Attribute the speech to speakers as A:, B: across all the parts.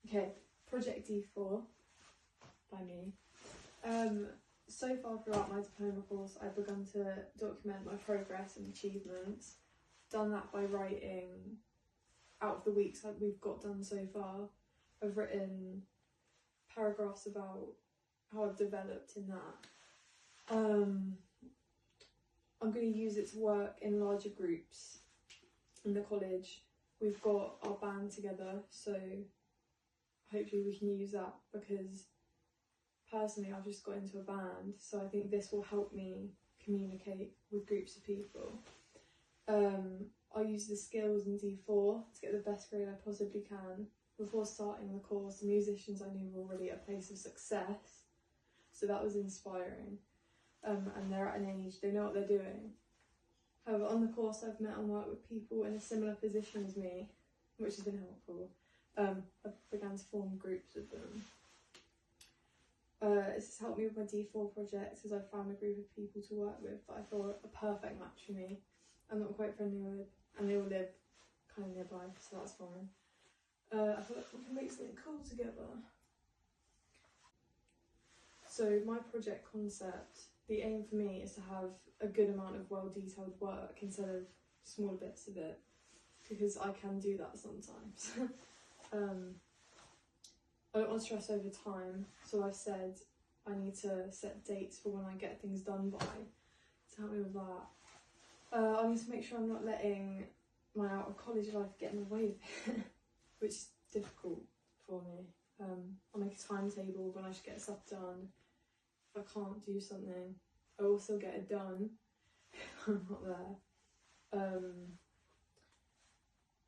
A: Okay, Project D4 by me. So far throughout my diploma course, I've begun to document my progress and achievements. Done that by writing, out of the weeks that we've got done so far, I've written paragraphs about how I've developed in that. I'm going to use it to work in larger groups in the college. We've got our band together, so hopefully we can use that, because personally I've just got into a band, so I think this will help me communicate with groups of people. I'll use the skills in D4 to get the best grade I possibly can. Before starting the course, the musicians I knew were already at a place of success, so that was inspiring. And they're at an age, they know what they're doing. However, on the course I've met and worked with people in a similar position as me, which has been helpful. I began to form groups with them. This has helped me with my D4 projects, as I've found a group of people to work with that I thought a perfect match for me and that I'm quite friendly with, and they all live kind of nearby, so that's fine. I feel like we can make something cool together. So my project concept, the aim for me is to have a good amount of well-detailed work instead of smaller bits of it, because I can do that sometimes. I don't want to stress over time, so I've said I need to set dates for when I get things done by, to help me with that. I need to make sure I'm not letting my out of college life get in the way of it, which is difficult for me. I'll make a timetable when I should get stuff done. If I can't do something, I will still get it done if I'm not there.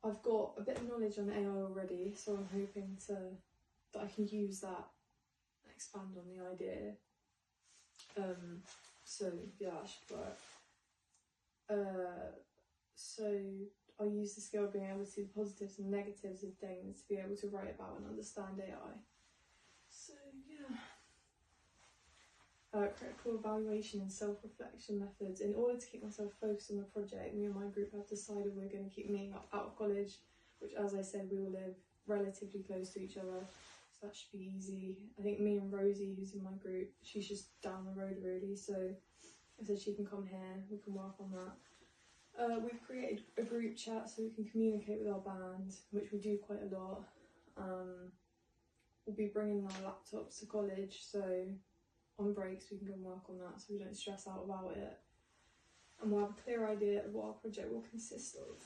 A: I've got a bit of knowledge on AI already, so I'm hoping that I can use that and expand on the idea. So yeah, that should work. So I'll use the skill of being able to see the positives and negatives of things to be able to write about and understand AI. So yeah. Critical evaluation and self-reflection methods. In order to keep myself focused on the project, me and my group have decided we're going to keep meeting up out of college, which, as I said, we will live relatively close to each other, so that should be easy. I think me and Rosie, who's in my group, she's just down the road really, so I said she can come here, we can work on that. We've created a group chat so we can communicate with our band, which we do quite a lot. We'll be bringing our laptops to college, so on breaks we can go and work on that, so we don't stress out about it. And we'll have a clear idea of what our project will consist of.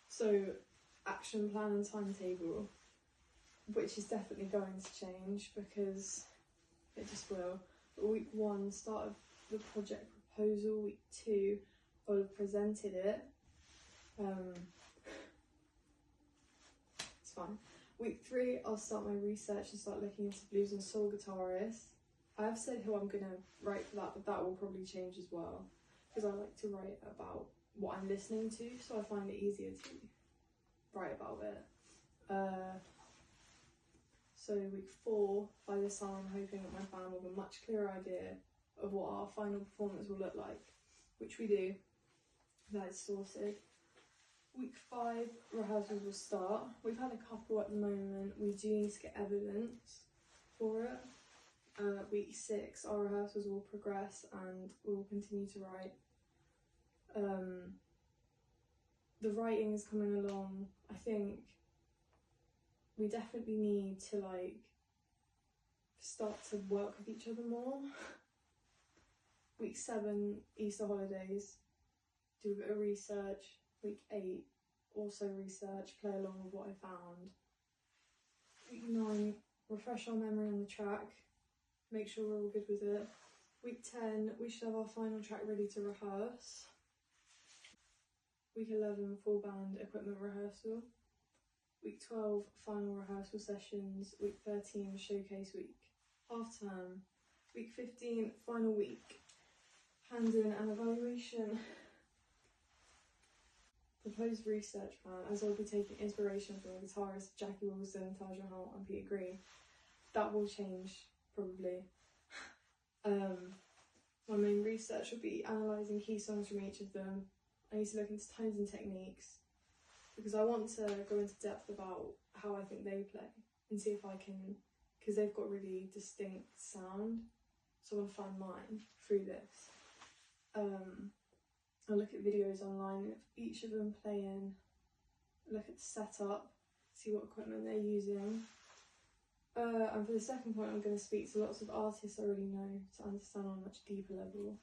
A: So, action plan and timetable, which is definitely going to change because it just will. But week 1, start of the project proposal. Week 2, I'll have presented it. It's fine. Week 3, I'll start my research and start looking into blues and soul guitarists. I have said who I'm going to write for that, but that will probably change as well, because I like to write about what I'm listening to, so I find it easier to write about it. So week 4, by this time I'm hoping that my band will have a much clearer idea of what our final performance will look like, which we do. That is sorted. Week 5, rehearsals will start. We've had a couple at the moment. We do need to get evidence for it. Week 6, our rehearsals will progress and we will continue to write. The writing is coming along. I think we definitely need to start to work with each other more. Week 7, Easter holidays, do a bit of research. Week 8, also research, play along with what I found. Week 9, refresh our memory on the track, make sure we're all good with it. Week 10, we should have our final track ready to rehearse. Week 11, full band equipment rehearsal. Week 12, final rehearsal sessions. Week 13, showcase week. Half term. Week 15, final week. Hand-in and evaluation. Proposed research plan, as I'll be taking inspiration from the guitarists Jackie Wilson, Taj Mahal and Peter Green. That will change, probably. My main research will be analysing key songs from each of them. I need to look into tones and techniques, because I want to go into depth about how I think they play and see if I can, because they've got really distinct sound, so I want to find mine through this. I'll look at videos online of each of them playing, look at the setup, see what equipment they're using. And for the second point, I'm going to speak to lots of artists I already know to understand on a much deeper level